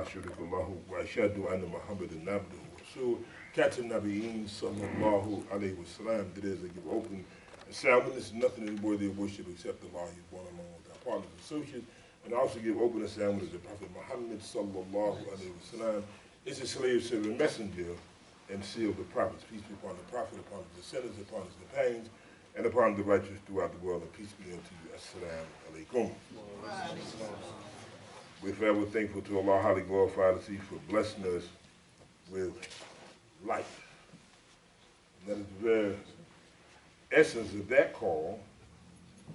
لا شريك له وأشهد أن محمدا عبده ورسوله Captain Nabi'in sallallahu alayhi wa sallam, that is, they give open and sound witness, nothing worthy of worship except Allah, He is one alone without partners and associates, and also give open and sound witness the Prophet Muhammad sallallahu alayhi wa sallam is a slave, servant, messenger, and seal of the prophets. Peace be upon the Prophet, upon his descendants, upon his companions, and upon the righteous throughout the world, and peace be unto you. Assalamu alaikum. We're forever thankful to Allah, highly glorified to see for blessing us with life. And that is the very essence of that call.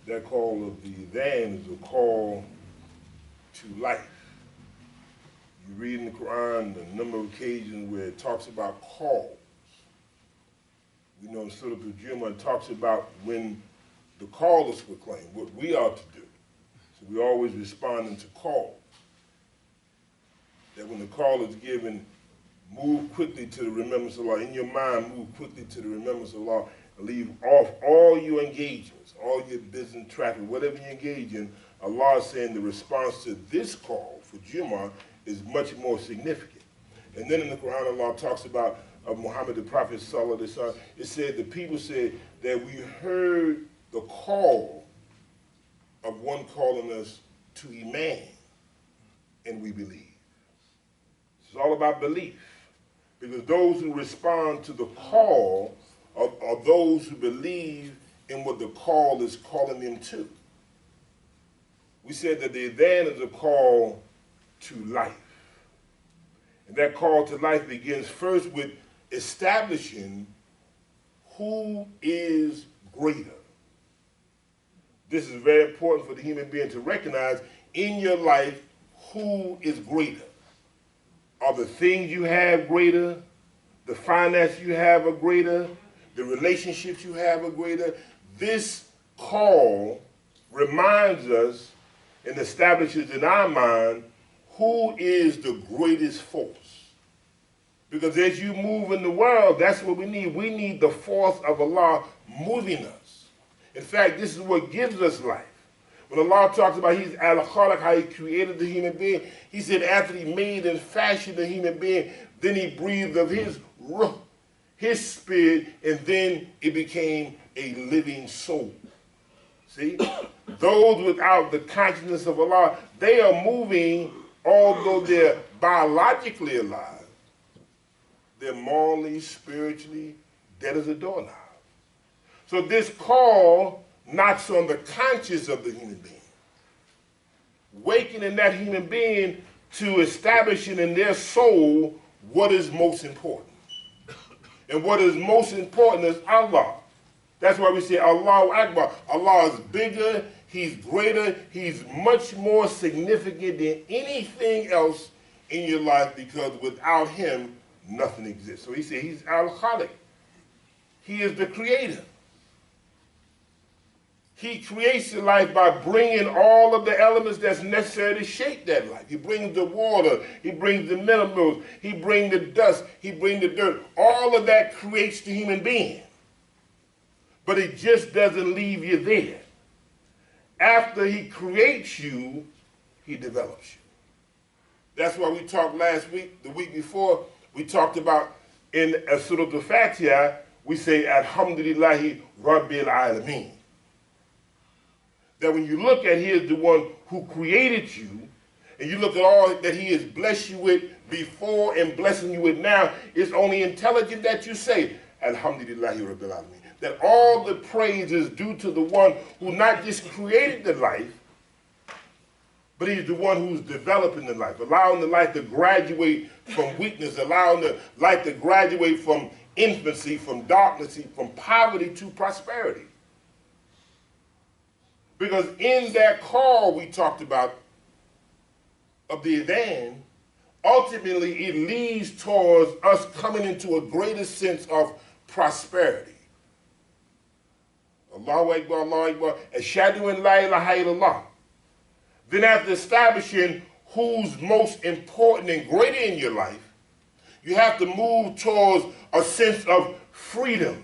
That call of the Adhan is a call to life. You read in the Quran a number of occasions where it talks about calls. We know in Surah Al Jumuah it talks about when the call is proclaimed, what we are to do. So we always responding to calls. That when the call is given, move quickly to the remembrance of Allah. In your mind, move quickly to the remembrance of Allah and leave off all your engagements, all your business, traffic, whatever you engage in. Allah is saying the response to this call for Jumu'ah is much more significant. And then in the Quran, Allah talks about Muhammad the Prophet sallallahu alaihi wasallam. It said the people said that we heard the call of one calling us to Iman, and we believe. It's all about belief. Because those who respond to the call are those who believe in what the call is calling them to. We said that the Adhan is a call to life. And that call to life begins first with establishing who is greater. This is very important for the human being to recognize in your life who is greater. Are the things you have greater? The finances you have are greater? The relationships you have are greater? This call reminds us and establishes in our mind who is the greatest force. Because as you move in the world, that's what we need. We need the force of Allah moving us. In fact, this is what gives us life. When Allah talks about He's Al-Khaliq, how He created the human being, He said after He made and fashioned the human being, then He breathed of His ruh, His spirit, and then it became a living soul. See? Those without the consciousness of Allah, they are moving, although they're biologically alive, they're morally, spiritually, dead as a doorknob. So this call knocks on the conscience of the human being, wakening that human being to establishing in their soul what is most important. And what is most important is Allah. That's why we say Allahu Akbar. Allah is bigger, He's greater, He's much more significant than anything else in your life, because without Him, nothing exists. So He said He's Al-Khaliq. He is the creator. He creates the life by bringing all of the elements that's necessary to shape that life. He brings the water, He brings the minerals, He brings the dust, He brings the dirt. All of that creates the human being. But it just doesn't leave you there. After He creates you, He develops you. That's why we talked last week, the week before, we talked about in Surah Al-Fatiha, we say, Alhamdulillahi Rabbil Alameen. That when you look at He is the one who created you, and you look at all that He has blessed you with before and blessing you with now, it's only intelligent that you say, Alhamdulillahi Rabbil Alameen. That all the praise is due to the one who not just created the life, but He's the one who's developing the life, allowing the life to graduate from weakness, allowing the life to graduate from infancy, from darkness, from poverty to prosperity. Because in that call we talked about of the Adhan, ultimately it leads towards us coming into a greater sense of prosperity. Allahu Akbar, Allahu Akbar, Ashhadu an la ilaha illallah. Then after establishing who's most important and greater in your life, you have to move towards a sense of freedom.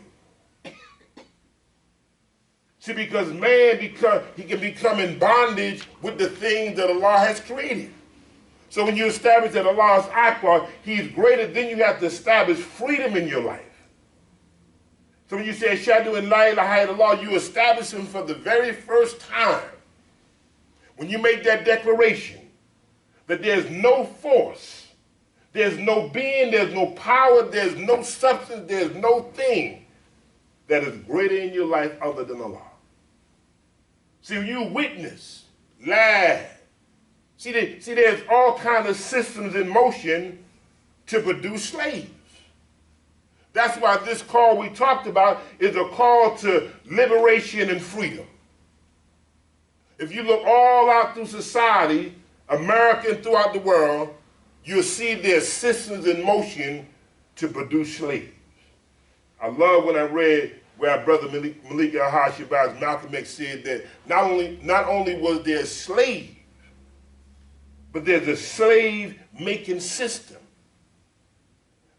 See, because man, he can become in bondage with the things that Allah has created. So when you establish that Allah is Akbar, He's greater, then you have to establish freedom in your life. So when you say Ashhadu an la ilaha illallah, you establish Him for the very first time. When you make that declaration that there's no force, there's no being, there's no power, there's no substance, there's no thing that is greater in your life other than Allah. See, you witness, lie. See, there's all kinds of systems in motion to produce slaves. That's why this call we talked about is a call to liberation and freedom. If you look all out through society, America and throughout the world, you'll see there's systems in motion to produce slaves. I love when I read where our brother Malik al-Hashiba's Malcolm X said that not only was there a slave, but there's a slave-making system.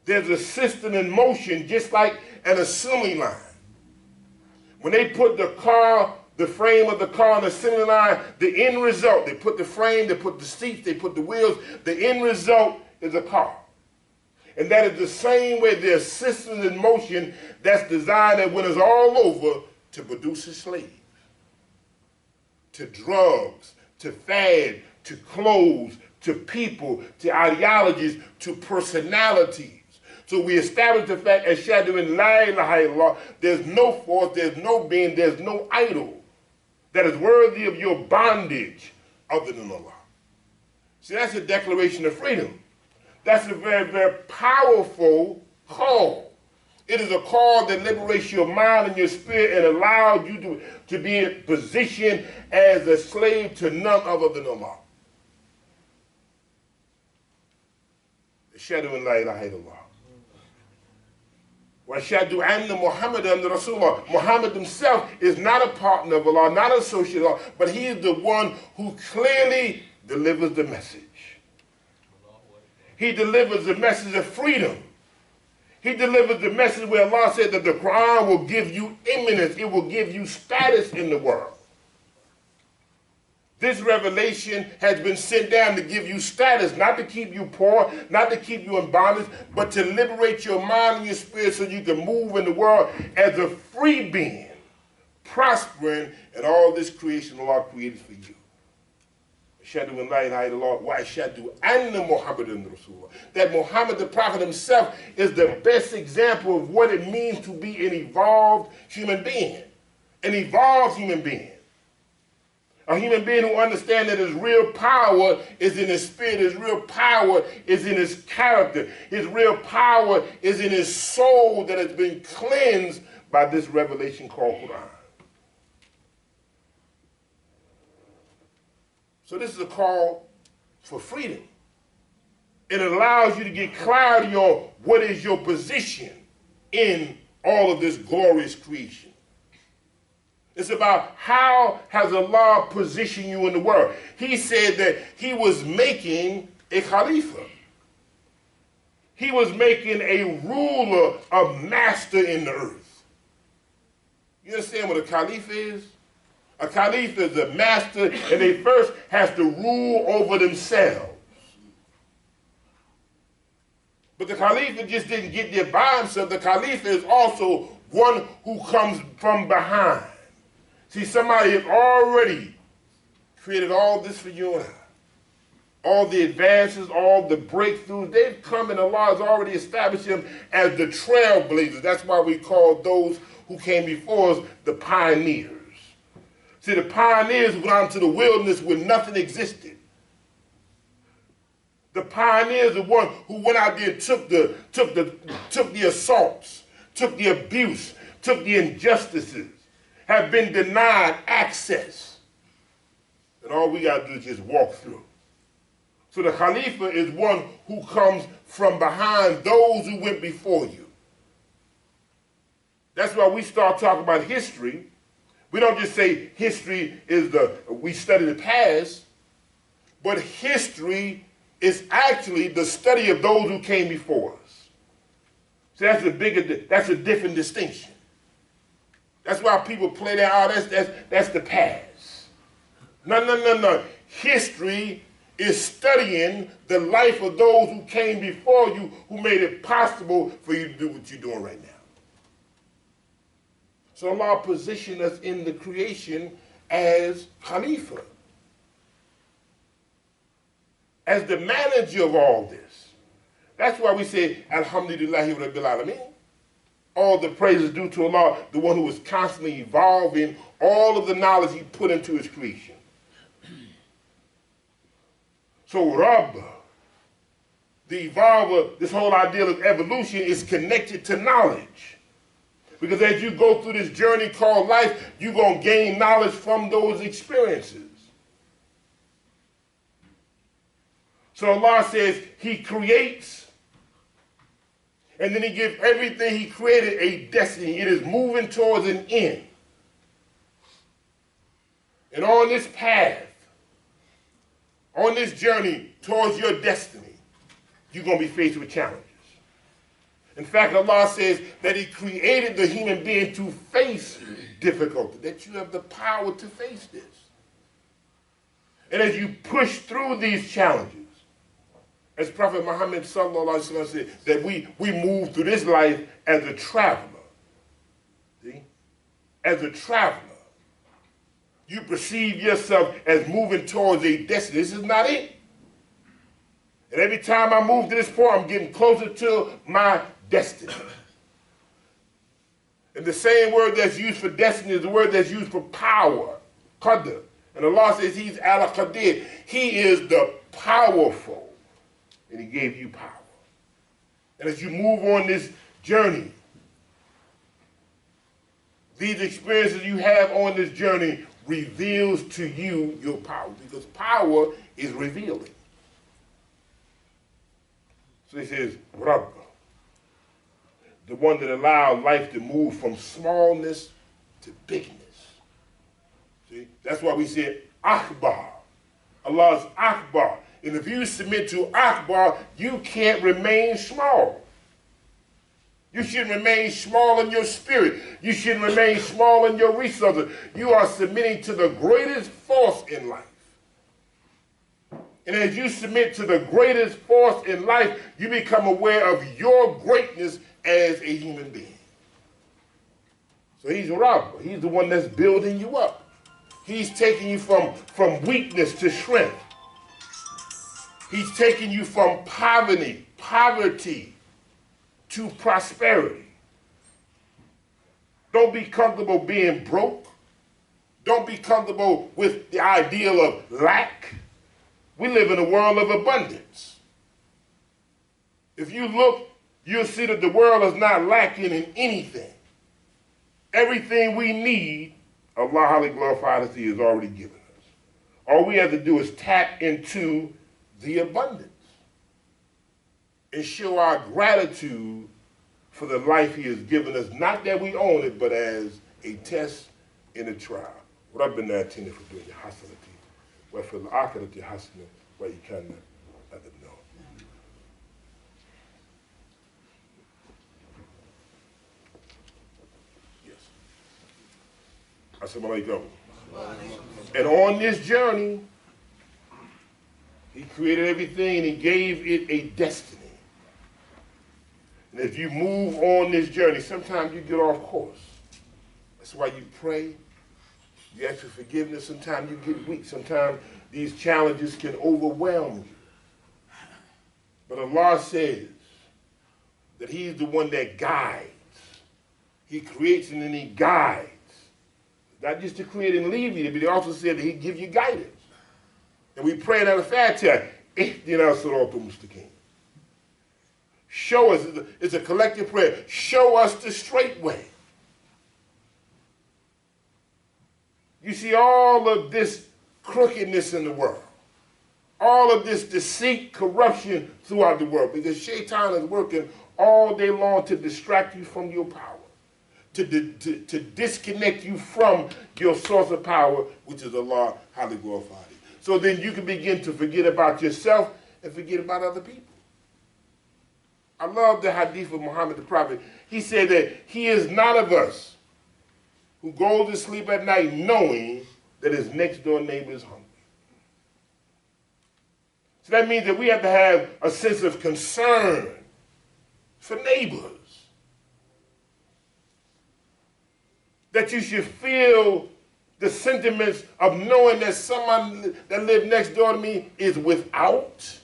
There's a system in motion just like an assembly line. When they put the frame of the car on the assembly line, the end result, they put the frame, they put the seats, they put the wheels, the end result is a car. And that is the same way there's systems in motion that's designed that when it's all over to produce a slave. To drugs, to fad, to clothes, to people, to ideologies, to personalities. So we establish the fact, Ashhadu an la ilaha illallah, there's no force, there's no being, there's no idol that is worthy of your bondage other than Allah. See, that's a declaration of freedom. That's a very, very powerful call. It is a call that liberates your mind and your spirit and allows you to be in position as a slave to none other than Allah. Ashhadu an la ilaha illallah. Wa ashhadu anna Muhammadan Rasulullah. Muhammad himself is not a partner of Allah, not an associate of Allah, but he is the one who clearly delivers the message. He delivers the message of freedom. He delivers the message where Allah said that the Quran will give you eminence. It will give you status in the world. This revelation has been sent down to give you status, not to keep you poor, not to keep you in bondage, but to liberate your mind and your spirit so you can move in the world as a free being, prospering in all this creation Allah created for you. Ashhadu an la ilaha illallah wa ashhadu anna Muhammadan Rasulullah. That Muhammad the Prophet himself is the best example of what it means to be an evolved human being. An evolved human being. A human being who understands that his real power is in his spirit, his real power is in his character, his real power is in his soul that has been cleansed by this revelation called Quran. So this is a call for freedom. It allows you to get clarity on what is your position in all of this glorious creation. It's about how has Allah positioned you in the world. He said that he was making a Khalifa. He was making a ruler, a master in the earth. You understand what a Khalifa is? A Khalifa is a master, and they first have to rule over themselves. But the Khalifa just didn't get there by himself. The Khalifa is also one who comes from behind. See, somebody has already created all this for you and I. All the advances, all the breakthroughs, they've come and Allah has already established them as the trailblazers. That's why we call those who came before us the pioneers. See, the pioneers went out into the wilderness where nothing existed. The pioneers are the one who went out there and took the assaults, took the abuse, took the injustices, have been denied access. And all we got to do is just walk through. So the Khalifa is one who comes from behind those who went before you. That's why we start talking about history. We don't just say history is we study the past, but history is actually the study of those who came before us. So that's a different distinction. That's why people play that out. That's the past. No. History is studying the life of those who came before you, who made it possible for you to do what you're doing right now. So Allah positioned us in the creation as Khalifa, as the manager of all this. That's why we say, Alhamdulillahi Rabbil Alameen. All the praise is due to Allah, the one who is constantly evolving all of the knowledge he put into his creation. So Rabb, the evolver, this whole idea of evolution is connected to knowledge. Because as you go through this journey called life, you're going to gain knowledge from those experiences. So Allah says he creates, and then he gives everything he created a destiny. It is moving towards an end. And on this path, on this journey towards your destiny, you're going to be faced with challenges. In fact, Allah says that he created the human being to face difficulty, that you have the power to face this. And as you push through these challenges, as Prophet Muhammad sallallahu alaihi wasallam said, that we move through this life as a traveler. See? As a traveler. You perceive yourself as moving towards a destiny. This is not it. And every time I move to this point, I'm getting closer to my destiny. And the same word that's used for destiny is the word that's used for power, qadr. And Allah says he's al-qadir. He is the powerful. And he gave you power. And as you move on this journey, these experiences you have on this journey reveals to you your power, because power is revealing. So he says, Rabb, the one that allowed life to move from smallness to bigness. See, that's why we say Akbar. Allah's Akbar. And if you submit to Akbar, you can't remain small. You shouldn't remain small in your spirit. You shouldn't remain small in your resources. You are submitting to the greatest force in life. And as you submit to the greatest force in life, you become aware of your greatness as a human being. So he's Rabb. He's the one that's building you up. He's taking you from weakness to strength. He's taking you from poverty to prosperity. Don't be comfortable being broke. Don't be comfortable with the ideal of lack. We live in a world of abundance. If you look, you'll see that the world is not lacking in anything. Everything we need, Allah highly glorified as he has already given us. All we have to do is tap into the abundance and show our gratitude for the life he has given us, not that we own it, but as a test and a trial. ربنا آتنا في الدنيا حسنة وفي الآخرة حسنة وقنا عذاب النار. Yes. Assalamu alaikum. And on this journey, he created everything and he gave it a destiny. And if you move on this journey, sometimes you get off course. That's why you pray. You ask for forgiveness. Sometimes you get weak. Sometimes these challenges can overwhelm you. But Allah says that he's the one that guides. He creates and then he guides. Not just to create and leave you, but he also said that he gives you guidance. And we pray in al-Fatiha, Ihdina Siratal Mustaqim. Show us, it's a collective prayer, show us the straight way. You see all of this crookedness in the world, all of this deceit, corruption throughout the world, because Shaitan is working all day long to distract you from your power, to disconnect you from your source of power, which is Allah, highly glorified. So then you can begin to forget about yourself and forget about other people. I love the hadith of Muhammad the Prophet. He said that he is not of us who goes to sleep at night knowing that his next door neighbor is hungry. So that means that we have to have a sense of concern for neighbors. That you should feel the sentiments of knowing that someone that lives next door to me is without.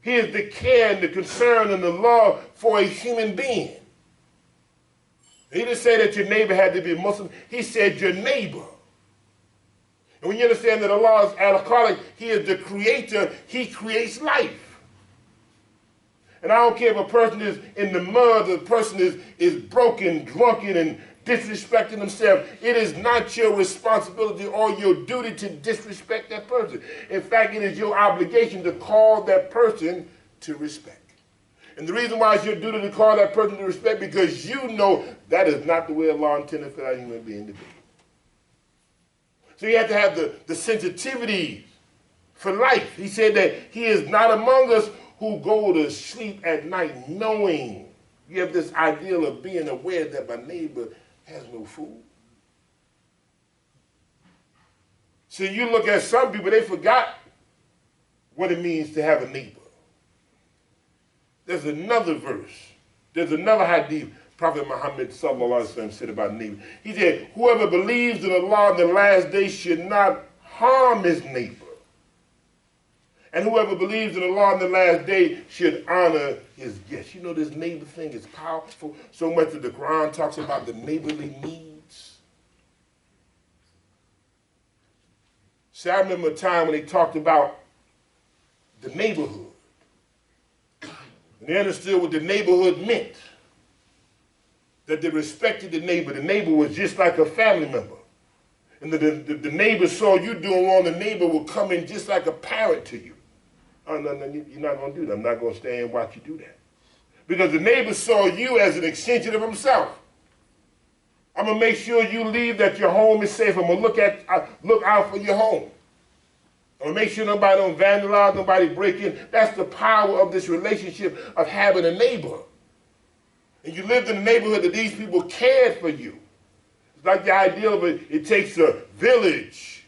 Here's the care and the concern and the love for a human being. He didn't say that your neighbor had to be Muslim. He said your neighbor. And when you understand that Allah is Al-Khaliq, He is the creator, He creates life. And I don't care if a person is in the mud, or the person is broken, drunken, and disrespecting himself. It is not your responsibility or your duty to disrespect that person. In fact, it is your obligation to call that person to respect. And the reason why it's your duty to call that person to respect, because you know that is not the way Allah intended for that human being to be. So you have to have the sensitivity for life. He said that He is not among us who go to sleep at night knowing. You have this ideal of being aware that my neighbor has no food. So you look at some people, they forgot what it means to have a neighbor. There's another verse. There's another hadith Prophet Muhammad sallallahu alaihi wasallam said about neighbor. He said, whoever believes in Allah in the last day should not harm his neighbor. And whoever believes in Allah in the last day should honor his guest. You know, this neighbor thing is powerful so much that the Quran talks about the neighborly needs. See, I remember a time when they talked about the neighborhood. And they understood what the neighborhood meant. That they respected the neighbor. The neighbor was just like a family member. And the neighbor saw you doing wrong, the neighbor will come in just like a parent to you. Oh, no, you're not going to do that. I'm not going to stand and watch you do that. Because the neighbor saw you as an extension of himself. I'm going to make sure you leave, that your home is safe. I'm going to look out for your home. I'm going to make sure nobody don't vandalize, nobody break in. That's the power of this relationship of having a neighbor. And you lived in a neighborhood that these people cared for you. It's like the idea of it takes a village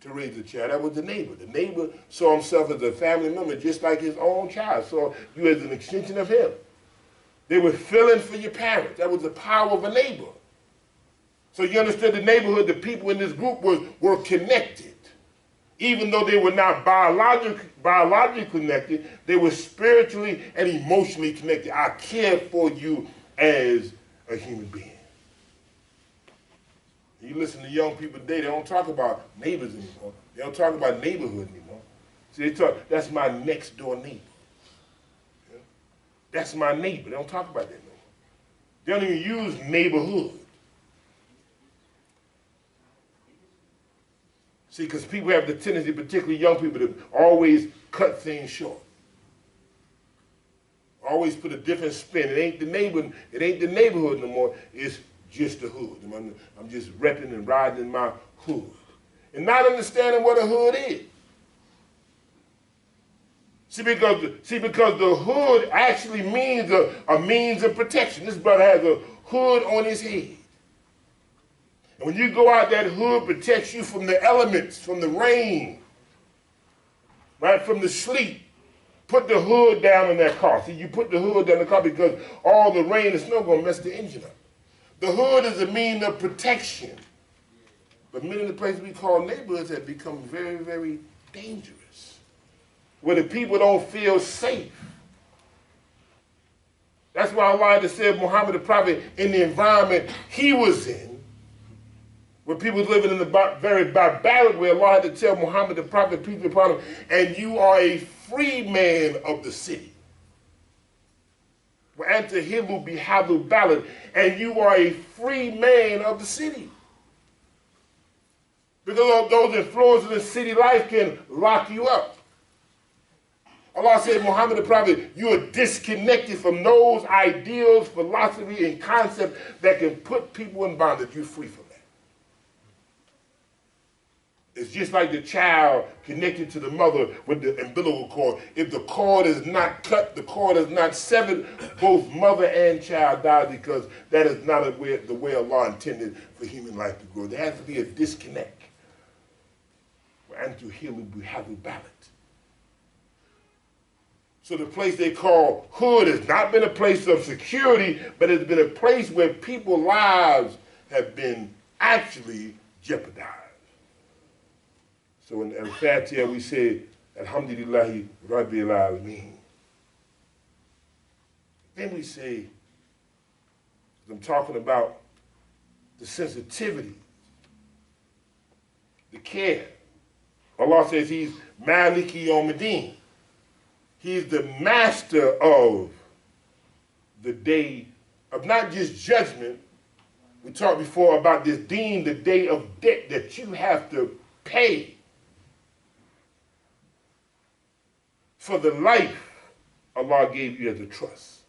to raise a child. That was the neighbor. The neighbor saw himself as a family member, just like his own child. Saw you as an extension of him. They were filling for your parents. That was the power of a neighbor. So you understood the neighborhood, the people in this group were connected. Even though they were not biologically connected, they were spiritually and emotionally connected. I care for you as a human being. You listen to young people today, they don't talk about neighbors anymore. They don't talk about neighborhood anymore. See, they talk, that's my next door neighbor. Yeah? That's my neighbor. They don't talk about that no more. They don't even use neighborhood. See, because people have the tendency, particularly young people, to always cut things short. Always put a different spin. It ain't the neighborhood no more. It's just the hood. I'm just repping and riding in my hood. And not understanding what a hood is. See, because the hood actually means a means of protection. This brother has a hood on his head. And when you go out, that hood protects you from the elements, from the rain, right, from the sleet. Put the hood down on that car. See, you put the hood down on the car because all the rain and snow going to mess the engine up. The hood is a means of protection. But many of the places we call neighborhoods have become very, very dangerous, where the people don't feel safe. That's why Allah had said Muhammad the Prophet, in the environment he was in, where people was living in a very barbaric way, Allah had to tell Muhammad the Prophet, peace be upon him, and you are a free man of the city. And you are a free man of the city. Because those influences in city life can lock you up. Allah said, Muhammad the Prophet, you are disconnected from those ideals, philosophy, and concepts that can put people in bondage. You're free from that. It's just like the child connected to the mother with the umbilical cord. If the cord is not cut, the cord is not severed, both mother and child die, because that is not the way Allah intended for human life to grow. There has to be a disconnect. وَأَنْتُ حِلٌّ بِهَذَا الْبَلَدِ. So the place they call hood has not been a place of security, but it's been a place where people's lives have been actually jeopardized. So in Al-Fatiha we say, Alhamdulillahi Rabbil Alameen. Then we say, I'm talking about the sensitivity, the care. Allah says He's Maliki Yawmiddin. He's the master of the day of not just judgment. We talked before about this deen, the day of debt that you have to pay for the life Allah gave you as a trust.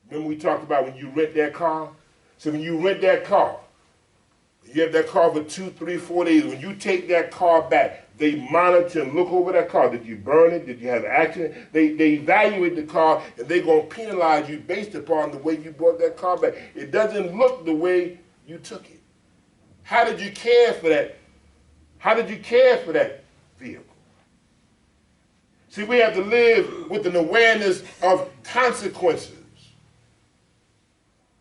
Remember we talked about when you rent that car? So when you rent that car, you have that car for 2, 3, 4 days. When you take that car back, they monitor and look over that car. Did you burn it? Did you have an accident? They evaluate the car, and they're going to penalize you based upon the way you brought that car back. It doesn't look the way you took it. How did you care for that? How did you care for that vehicle? See, we have to live with an awareness of consequences.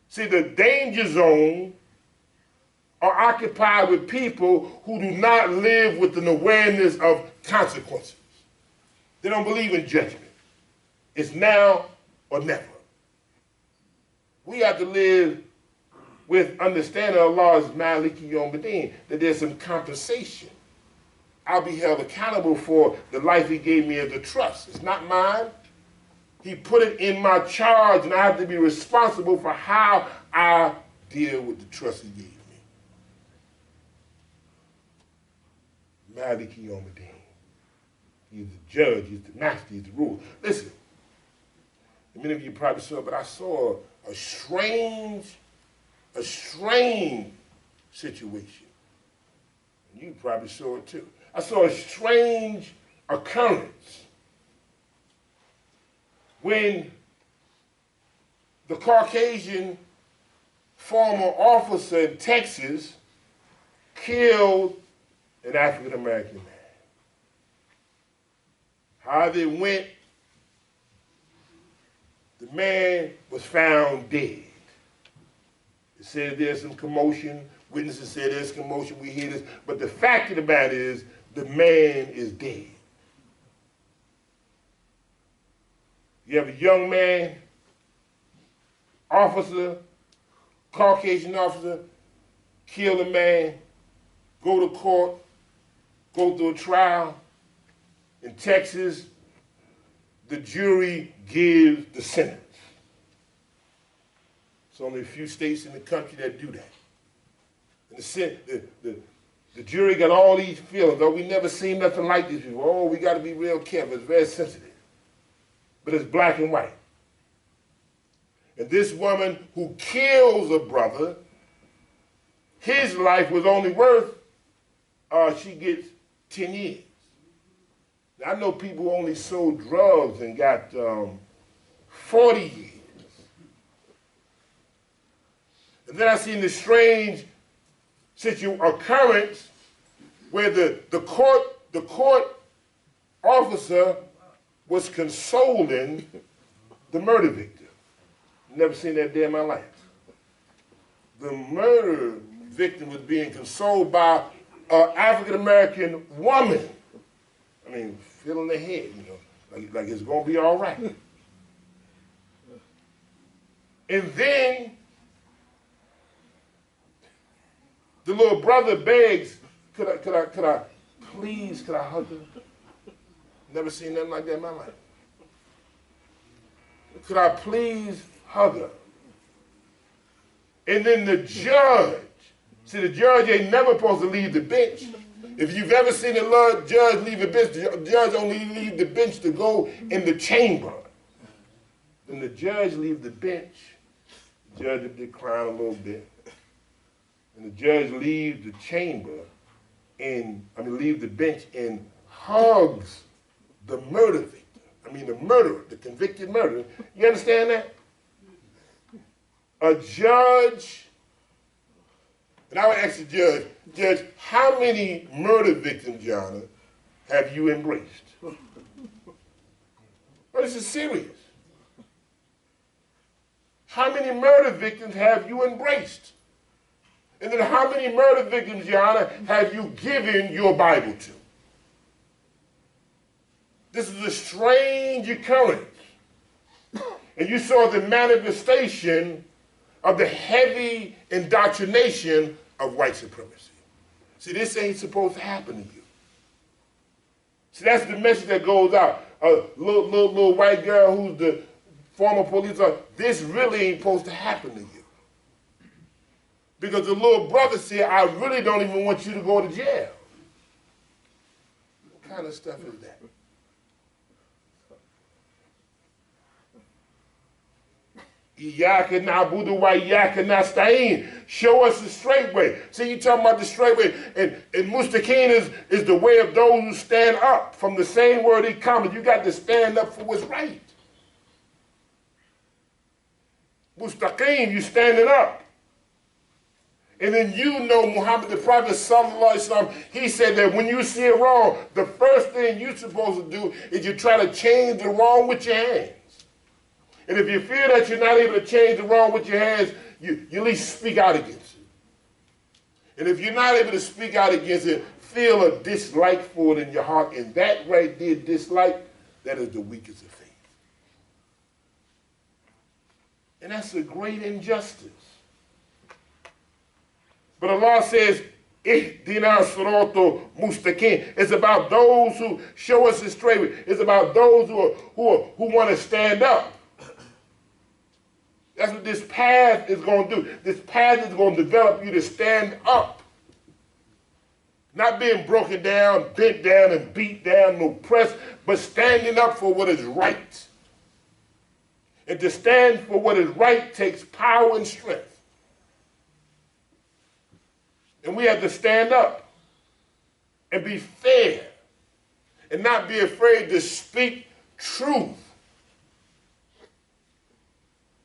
See, the danger zone are occupied with people who do not live with an awareness of consequences. They don't believe in judgment. It's now or never. We have to live with understanding Allah's Maliki Yawmiddin, that there's some compensation. I'll be held accountable for the life He gave me as a trust. It's not mine. He put it in my charge, and I have to be responsible for how I deal with the trust He gave me. Maliki Yawmiddin. He's the judge, He's the master, He's the ruler. Listen, many of you probably saw, but I saw a strange situation. And you probably saw it too. I saw a strange occurrence when the Caucasian former officer in Texas killed an African-American man. How they went, the man was found dead. It said there's some commotion. Witnesses said there's commotion. We hear this. But the fact of the matter is, the man is dead. You have a young man, officer, Caucasian officer, kill a man, go to court, go through a trial. In Texas, the jury gives the sentence. There's only a few states in the country that do that. And the jury got all these feelings. Oh, we never seen nothing like this before. Oh, we got to be real careful. It's very sensitive. But it's black and white. And this woman who kills a brother, his life was only worth, she gets 10 years. Now, I know people who only sold drugs and got 40 years. And then I seen this strange occurrence where the court officer was consoling the murder victim. Never seen that day in my life. The murder victim was being consoled by an African-American woman. I mean, feeling the head, you know, like it's going to be all right. And then the little brother begs, could I hug her? Never seen nothing like that in my life. Could I please hug her? And then the judge, see, the judge ain't never supposed to leave the bench. If you've ever seen a judge leave the bench, the judge only leave the bench to go in the chamber. Then the judge leaves the bench, the judge would decline a little bit, and the judge leaves the chamber leave the bench and hugs the murder victim. The murderer, the convicted murderer. You understand that? A judge And I would ask the judge, how many murder victims, Your Honor, have you embraced? Well, this is serious. How many murder victims have you embraced? And then how many murder victims, Your Honor, have you given your Bible to? This is a strange occurrence. And you saw the manifestation of the heavy indoctrination of white supremacy. See, this ain't supposed to happen to you. See, that's the message that goes out. A little white girl who's the former police officer, this really ain't supposed to happen to you. Because the little brother said, I really don't even want you to go to jail. What kind of stuff is that? Show us the straight way. See, you talking about the straight way. And mustaqeen is the way of those who stand up. From the same word it comes. You got to stand up for what's right. Mustaqeen, you standing up. And then you know Muhammad the Prophet sallallahu alaihi wasallam, he said that when you see it wrong, the first thing you're supposed to do is you try to change the wrong with your hands. And if you feel that you're not able to change the wrong with your hands, you at least speak out against it. And if you're not able to speak out against it, feel a dislike for it in your heart, and that right there, dislike, that is the weakest of faith. And that's a great injustice. But Allah says, Ihdina sirata mustaqim. It's about those who show us the straight way. It's about those who want to stand up. That's what this path is going to do. This path is going to develop you to stand up. Not being broken down, bent down, and beat down, and oppressed, but standing up for what is right. And to stand for what is right takes power and strength. And we have to stand up and be fair and not be afraid to speak truth.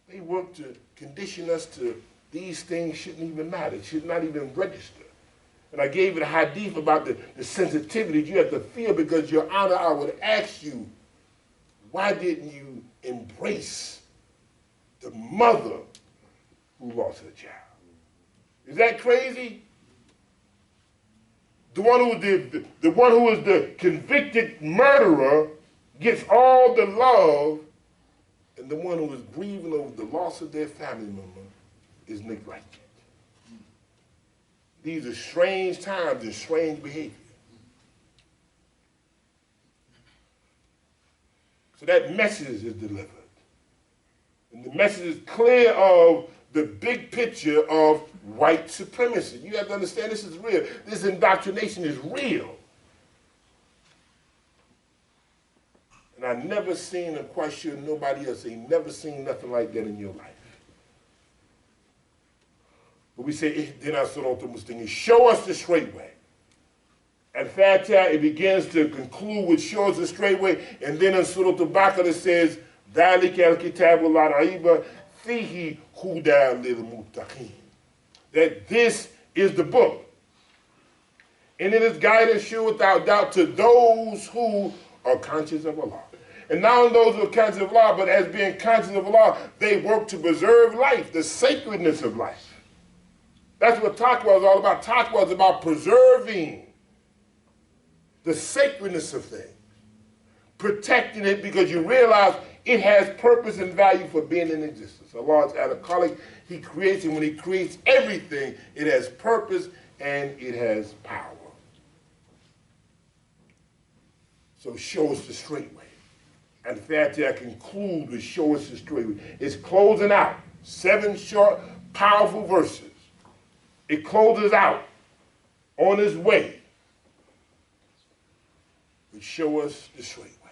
They work to condition us to these things shouldn't even matter. It should not even register. And I gave you the hadith about the sensitivity you have to feel because, Your Honor, I would ask you, why didn't you embrace the mother who lost her child? Is that crazy? The one who is the convicted murderer gets all the love, and the one who is grieving over the loss of their family member is neglected. These are strange times and strange behavior. So that message is delivered. And the message is clear of the big picture of white supremacy. You have to understand this is real. This indoctrination is real. And I've never seen, I'm quite sure nobody else ain't never seen nothing like that in your life. But we say, show us the straight way. At Fatiha, it begins to conclude with show us the straight way. And then in Surah Al-Baqarah it says, ذَلِكَ الْكِتَابُ لَا رَيْبَ فِيهِ هُدًى لِلْمُتَّقِينَ. That this is the book. And it is guidance sure without doubt to those who are conscious of Allah. And not only those who are conscious of Allah, but as being conscious of Allah, they work to preserve life, the sacredness of life. That's what taqwa is all about. Taqwa is about preserving the sacredness of things. Protecting it because you realize it has purpose and value for being in existence. Allah is Al-Khaliq. He creates, and when He creates everything, it has purpose and it has power. So show us the straight way. And Fatiha concludes with show us the straight way. It's closing out. 7 short, powerful verses. It closes out on its way. But show us the straight way.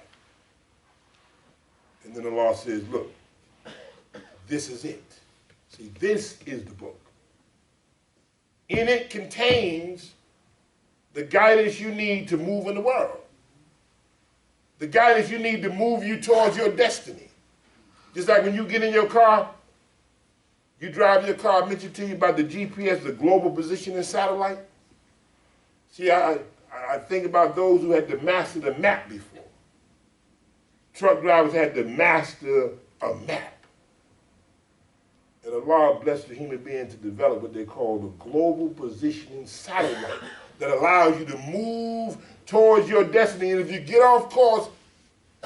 And then Allah says, look, this is it. See, this is the book. In it contains the guidance you need to move in the world. The guidance you need to move you towards your destiny. Just like when you get in your car, You drive your car, I mentioned to you about the GPS, the global positioning satellite. See, I think about those who had to master the map before. Truck drivers had to master a map. And Allah blessed the human being to develop what they call the global positioning satellite that allows you to move towards your destiny. And if you get off course,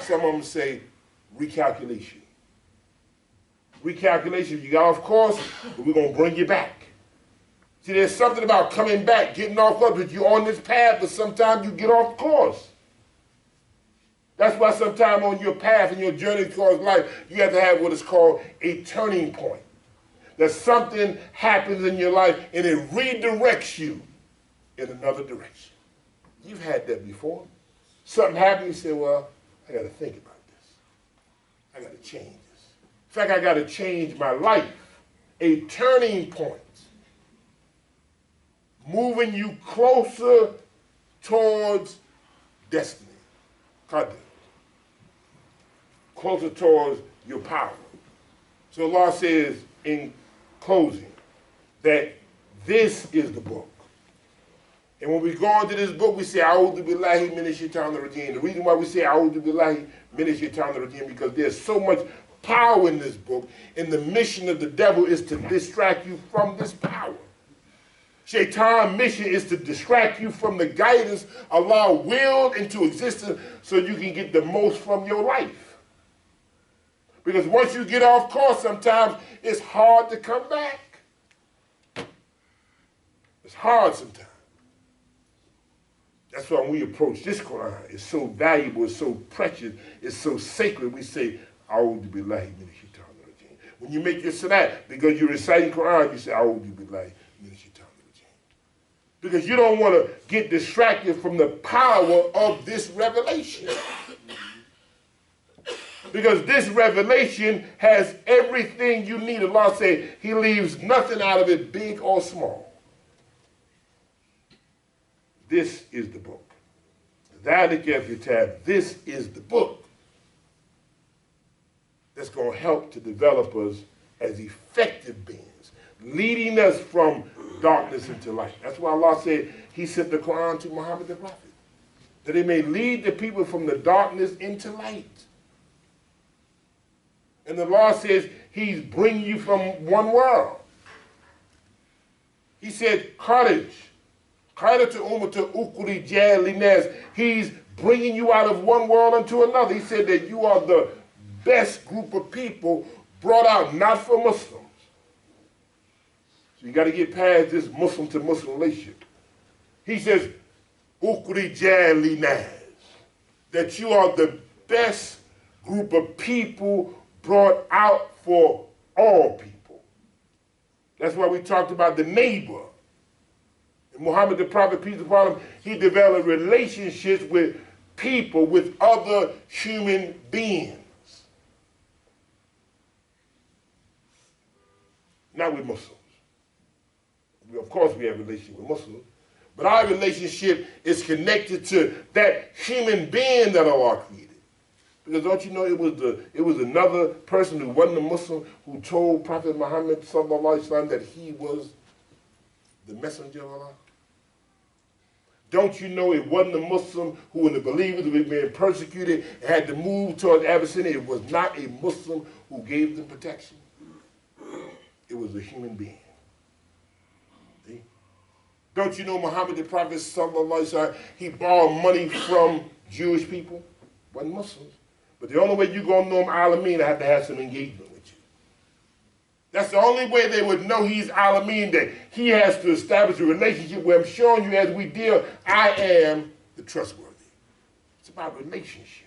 some of them say recalculation. Recalculation, if you got off course, we're going to bring you back. See, there's something about coming back, getting off course, but you're on this path, but sometimes you get off course. That's why sometimes on your path and your journey towards life, you have to have what is called a turning point. That something happens in your life and it redirects you in another direction. You've had that before. Something happened, you say, well, I got to think about this. I got to change this. In fact, I got to change my life. A turning point. Moving you closer towards destiny. Qadr. Closer towards your power. So Allah says in closing that this is the book. And when we go into this book, we say, A'udhu billahi minash shaitanir rajim. The reason why we say A'udhu billahi minash shaitanir rajim because there's so much power in this book, and the mission of the devil is to distract you from this power. Shaitan's mission is to distract you from the guidance Allah willed into existence so you can get the most from your life. Because once you get off course, sometimes it's hard to come back. It's hard sometimes. That's why when we approach this Quran, it's so valuable, it's so precious, it's so sacred, we say, A'udhu billahi minash shaitanir rajim. When you make your salat, because you're reciting Quran, you say, A'udhu billahi minash shaitanir rajim. Because you don't want to get distracted from the power of this revelation. Because this revelation has everything you need. Allah said He leaves nothing out of it, big or small. This is the book. This is the book that's going to help to develop us as effective beings, leading us from darkness into light. That's why Allah said He sent the Quran to Muhammad the Prophet, that He may lead the people from the darkness into light. And the law says He's bringing you from one world. He said, courage. He's bringing you out of one world into another. He said that you are the best group of people brought out not for Muslims. So you got to get past this Muslim to Muslim relationship. He says, that you are the best group of people brought out for all people. That's why we talked about the neighbor. And Muhammad the Prophet, peace be upon him, he developed relationships with people, with other human beings. Not with Muslims. Of course we have a relationship with Muslims, but our relationship is connected to that human being that Allah created. Because don't you know it was another person who wasn't a Muslim who told Prophet Muhammad sallallahu alaihi wasallam that he was the messenger of Allah? Don't you know it wasn't a Muslim who, when the believers were being persecuted and had to move towards Abyssinia, it was not a Muslim who gave them protection. It was a human being. See? Don't you know Muhammad the Prophet sallallahu alaihi wasallam, he borrowed money from Jewish people? Wasn't Muslims. But the only way you're going to know him Alameen, I have to have some engagement with you. That's the only way they would know he's Alameen, that he has to establish a relationship where I'm showing you as we deal, I am the trustworthy. It's about relationships.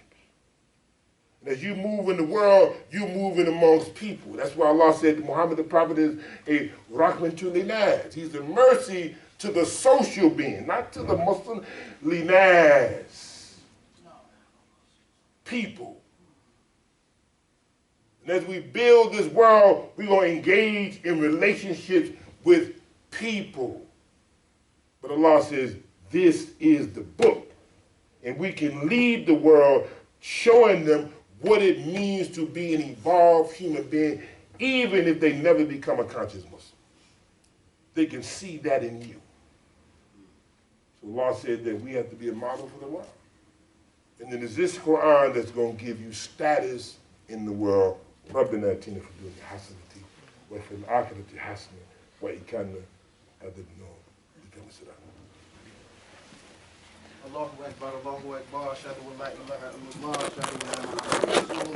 And as you move in the world, you move in amongst people. That's why Allah said Muhammad the Prophet is a rahman to linas. He's a mercy to the social being, not to the Muslim linas. People. And as we build this world, we're going to engage in relationships with people. But Allah says, this is the book. And we can lead the world showing them what it means to be an evolved human being even if they never become a conscious Muslim. They can see that in you. So Allah said that we have to be a model for the world. And then there's this Quran that's going to give you status in the world. رَبِّنَا آتِنَا فِي الدُّنْيَا حَسَنَةً وَفِي الْآخِرَةِ حَسَنَةً وَإِنْ عَذَابَ النَّارِ. Allahu Akbar, Allahu Akbar, ashhadu an la ilaha illallah, ashhadu anna Muhammadan rasulullah.